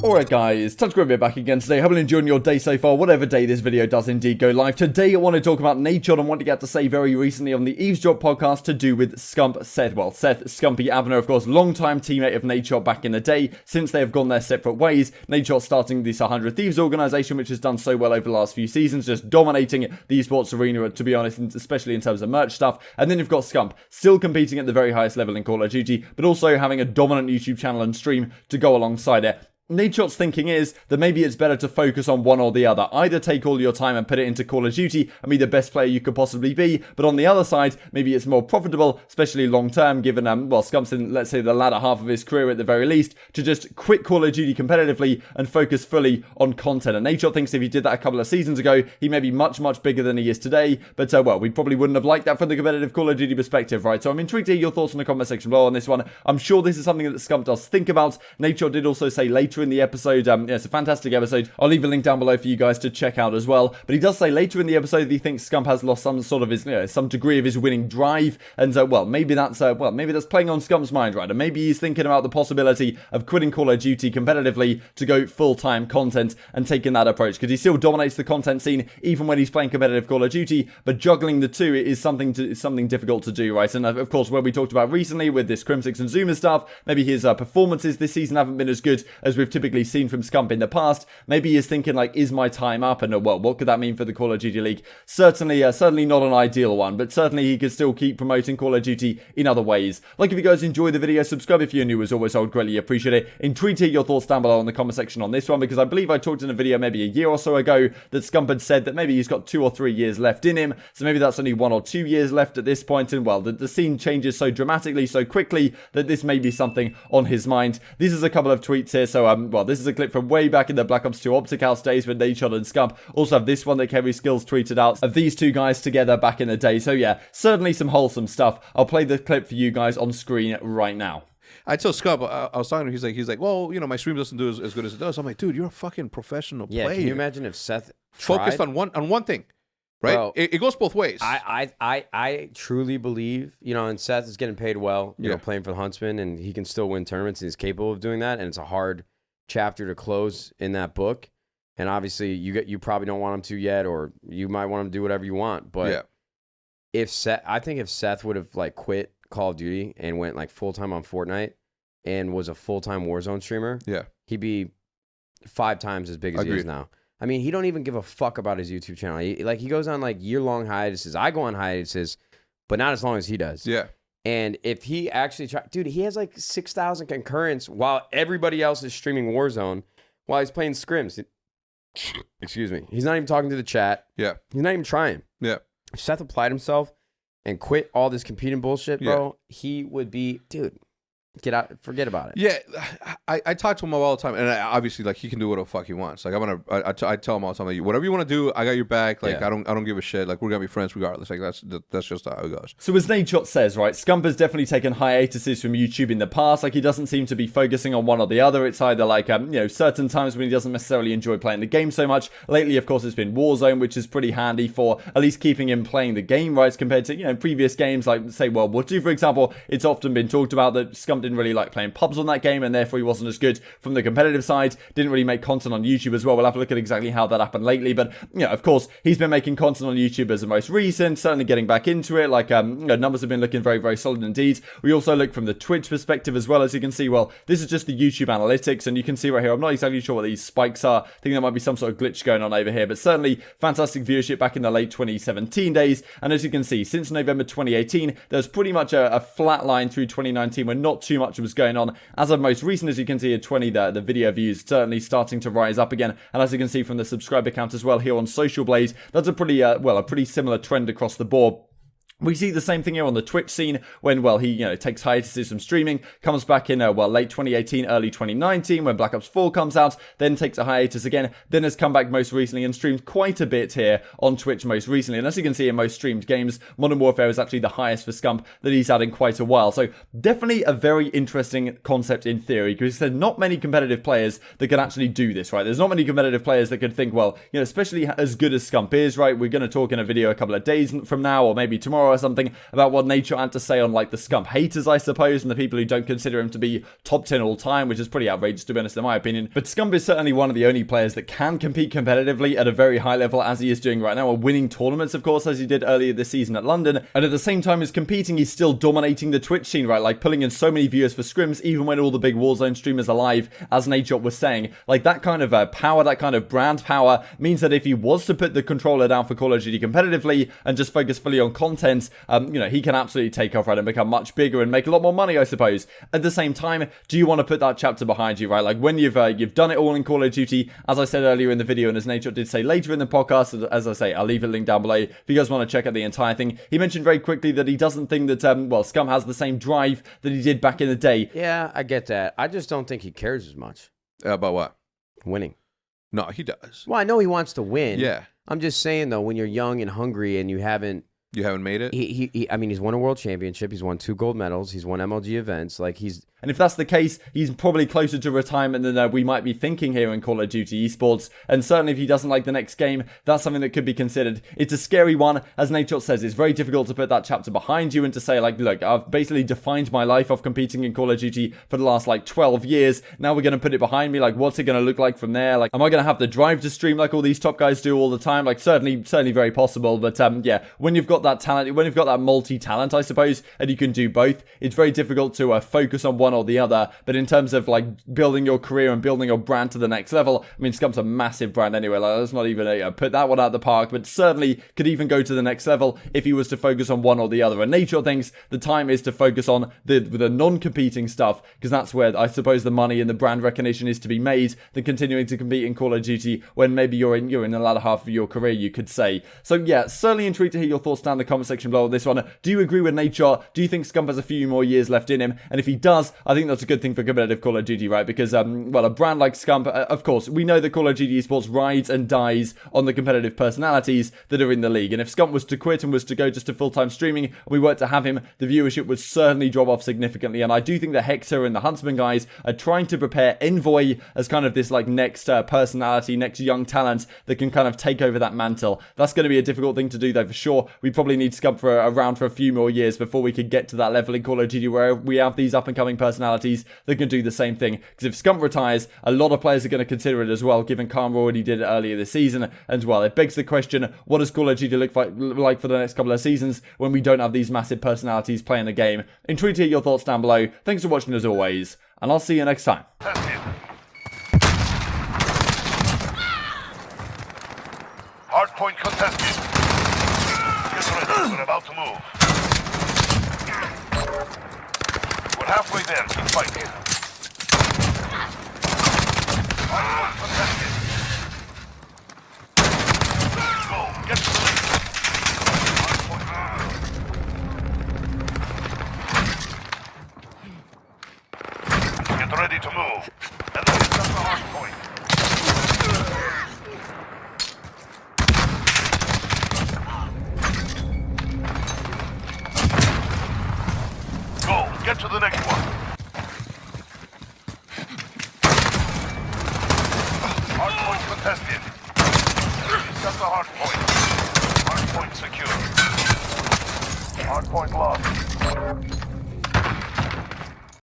Alright guys, TouchGrip back again today. Hope you're enjoying your day so far, whatever day this video does indeed go live. Today I want to talk about Nadeshot and what he had to say very recently on the Eavesdrop podcast to do with Scump Seth. Well, Seth Scumpy Abner, of course, long-time teammate of Nadeshot back in the day. Since they have gone their separate ways, Nadeshot starting this 100 Thieves organisation, which has done so well over the last few seasons, just dominating the esports arena, to be honest, especially in terms of merch stuff. And then you've got Scump, still competing at the very highest level in Call of Duty, but also having a dominant YouTube channel and stream to go alongside it. Nadeshot's thinking is that maybe it's better to focus on one or the other. Either take all your time and put it into Call of Duty and be the best player you could possibly be, but on the other side, maybe it's more profitable, especially long term, given, well, Scump's in, let's say, the latter half of his career at the very least, to just quit Call of Duty competitively and focus fully on content. And Nadeshot thinks if he did that a couple of seasons ago, he may be much, much bigger than he is today, but, well, we probably wouldn't have liked that from the competitive Call of Duty perspective, right? So I'm intrigued to hear your thoughts in the comment section below on this one. I'm sure this is something that Scump does think about. Nadeshot did also say later in the episode, yeah, it's a fantastic episode. I'll leave a link down below for you guys to check out as well. But he does say later in the episode that he thinks Scump has lost some sort of his, some degree of his winning drive. And well, maybe that's playing on Scump's mind, right? And maybe he's thinking about the possibility of quitting Call of Duty competitively to go full-time content and taking that approach, because he still dominates the content scene even when he's playing competitive Call of Duty. But juggling the two is something difficult to do, right? And of course, where we talked about recently with this Crimsix and Zuma stuff, maybe his performances this season haven't been as good as we've typically seen from Scump in the past. Maybe he's thinking like, is my time up? And well, what could that mean for the Call of Duty League? Certainly not an ideal one, but certainly he could still keep promoting Call of Duty in other ways. Like, if you guys enjoy the video, subscribe if you're new. As always, I would greatly appreciate it. Intrigued to hear your thoughts down below in the comment section on this one, because I believe I talked in a video maybe a year or so ago that Scump had said that maybe he's got 2 or 3 years left in him, so maybe that's only 1 or 2 years left at this point. And well, the scene changes so dramatically, so quickly, that this may be something on his mind. This is a couple of tweets here, so well, this is a clip from way back in the Black Ops 2 OpTic house days with Nadeshot and Scump. Also have this one that Kevin Skills tweeted out of these two guys together back in the day. So yeah, certainly some wholesome stuff. I'll play the clip for you guys on screen right now. I tell Scump, I was talking to him, he's like, well, my stream doesn't do as good as it does. I'm like, dude, you're a fucking professional player. Can you imagine if Seth focused on one thing, right? Bro, it goes both ways. I truly believe, and Seth is getting paid well, you know, playing for the Huntsman, and he can still win tournaments, and he's capable of doing that, and it's a hard chapter to close in that book. And obviously you probably don't want him to yet, or you might want him to do whatever you want. But I think if Seth would have like quit Call of Duty and went like full-time on Fortnite and was a full-time Warzone streamer, he'd be 5 times as big as he is now. I mean, he don't even give a fuck about his YouTube channel. He goes on like year-long hiatuses. I go on hiatuses, but not as long as he does. Yeah. And if he actually dude, he has like 6,000 concurrents while everybody else is streaming Warzone while he's playing scrims. Excuse me. He's not even talking to the chat. Yeah. He's not even trying. Yeah. If Seth applied himself and quit all this competing bullshit, bro, he would be, dude, get out, forget about it. Yeah, I talk to him all the time, and obviously, like, he can do whatever the fuck he wants. Like, I tell him all the time, like, whatever you want to do, I got your back. Like, I don't give a shit. Like, we're gonna be friends regardless. Like, that's just how it goes. So as Nadeshot says, right, Scump has definitely taken hiatuses from YouTube in the past. Like, he doesn't seem to be focusing on one or the other. It's either like, certain times when he doesn't necessarily enjoy playing the game so much. Lately, of course, it's been Warzone, which is pretty handy for at least keeping him playing the game, right, compared to, previous games like, say, World War II, for example. It's often been talked about that Scump didn't really like playing pubs on that game, and therefore he wasn't as good from the competitive side. Didn't really make content on YouTube as well. We'll have to look at exactly how that happened lately, but of course he's been making content on YouTube as the most recent, certainly getting back into it. Like numbers have been looking very, very solid indeed. We also look from the Twitch perspective as well. As you can see, well, this is just the YouTube analytics, and you can see right here, I'm not exactly sure what these spikes are. I think there might be some sort of glitch going on over here, but certainly fantastic viewership back in the late 2017 days. And as you can see, since November 2018, there's pretty much a flat line through 2019 where not too much was going on. As of most recent, as you can see at 20, the video views certainly starting to rise up again. And as you can see from the subscriber count as well here on Social Blade, that's a pretty, a pretty similar trend across the board. We see the same thing here on the Twitch scene when, well, he, takes hiatuses from streaming, comes back in, late 2018, early 2019 when Black Ops 4 comes out, then takes a hiatus again, then has come back most recently and streamed quite a bit here on Twitch most recently. And as you can see in most streamed games, Modern Warfare is actually the highest for Scump that he's had in quite a while. So definitely a very interesting concept in theory, because there's not many competitive players that can actually do this, right? There's not many competitive players that could think, well, especially as good as Scump is, right? We're going to talk in a video a couple of days from now, or maybe tomorrow, or something about what Nadeshot had to say on like the Scump haters, I suppose, and the people who don't consider him to be top 10 all time, which is pretty outrageous to be honest in my opinion. But Scump is certainly one of the only players that can compete competitively at a very high level, as he is doing right now, and winning tournaments, of course, as he did earlier this season at London. And at the same time as competing, he's still dominating the Twitch scene, right? Like pulling in so many viewers for scrims, even when all the big Warzone streamers are live, as Nadeshot was saying. Like that kind of power, that kind of brand power means that if he was to put the controller down for Call of Duty competitively and just focus fully on content, you know, he can absolutely take off, right, and become much bigger and make a lot more money, I suppose. At the same time, do you want to put that chapter behind you, right? Like when you've done it all in Call of Duty, as I said earlier in the video, and as Nadeshot did say later in the podcast, as I say, I'll leave a link down below if you guys want to check out the entire thing. He mentioned very quickly that he doesn't think that, well, Scump has the same drive that he did back in the day. Yeah, I get that. I just don't think he cares as much. About what? Winning. No, he does. Well, I know he wants to win. Yeah. I'm just saying, though, when you're young and hungry and you haven't made it? I mean, he's won a world championship. He's won 2 gold medals. He's won MLG events. Like, And if that's the case, he's probably closer to retirement than we might be thinking here in Call of Duty Esports. And certainly if he doesn't like the next game, that's something that could be considered. It's a scary one. As Nadeshot says, it's very difficult to put that chapter behind you and to say, like, look, I've basically defined my life of competing in Call of Duty for the last, like, 12 years. Now we're going to put it behind me. Like, what's it going to look like from there? Like, am I going to have the drive to stream like all these top guys do all the time? Like, certainly very possible. But, yeah, when you've got that talent, when you've got that multi-talent, I suppose, and you can do both, it's very difficult to focus on one or the other. But in terms of like building your career and building your brand to the next level, I mean, Scump's a massive brand anyway. Like, let's not even put that one out of the park, but certainly could even go to the next level if he was to focus on one or the other. And Nadeshot thinks the time is to focus on the non-competing stuff, because that's where I suppose the money and the brand recognition is to be made, than continuing to compete in Call of Duty when maybe you're in the latter half of your career, you could say. So yeah, certainly intrigued to hear your thoughts down in the comment section below on this one. Do you agree with Nadeshot? Do you think Scump has a few more years left in him? And if he does, I think that's a good thing for competitive Call of Duty, right? Because, well, a brand like Scump, of course, we know that Call of Duty Esports rides and dies on the competitive personalities that are in the league. And if Scump was to quit and was to go just to full-time streaming, and we weren't to have him, the viewership would certainly drop off significantly. And I do think that Hector and the Huntsman guys are trying to prepare Envoy as kind of this, like, next personality, next young talent that can kind of take over that mantle. That's going to be a difficult thing to do, though, for sure. We probably need Scump around for a few more years before we could get to that level in Call of Duty where we have these up-and-coming personalities that can do the same thing. Because if Scump retires, a lot of players are going to consider it as well, given Kambo already did it earlier this season. And well, it begs the question, what does Call of Duty look like for the next couple of seasons when we don't have these massive personalities playing the game? Intrigued to hear your thoughts down below. Thanks for watching as always, and I'll see you next time. Hardpoint contested. Get ready, we're about to move. We're halfway there, keep fighting. Hardpoint contested. Go, get to the next. Get ready to move. And then it's the hardpoint. Get to the next one. Hardpoint contested.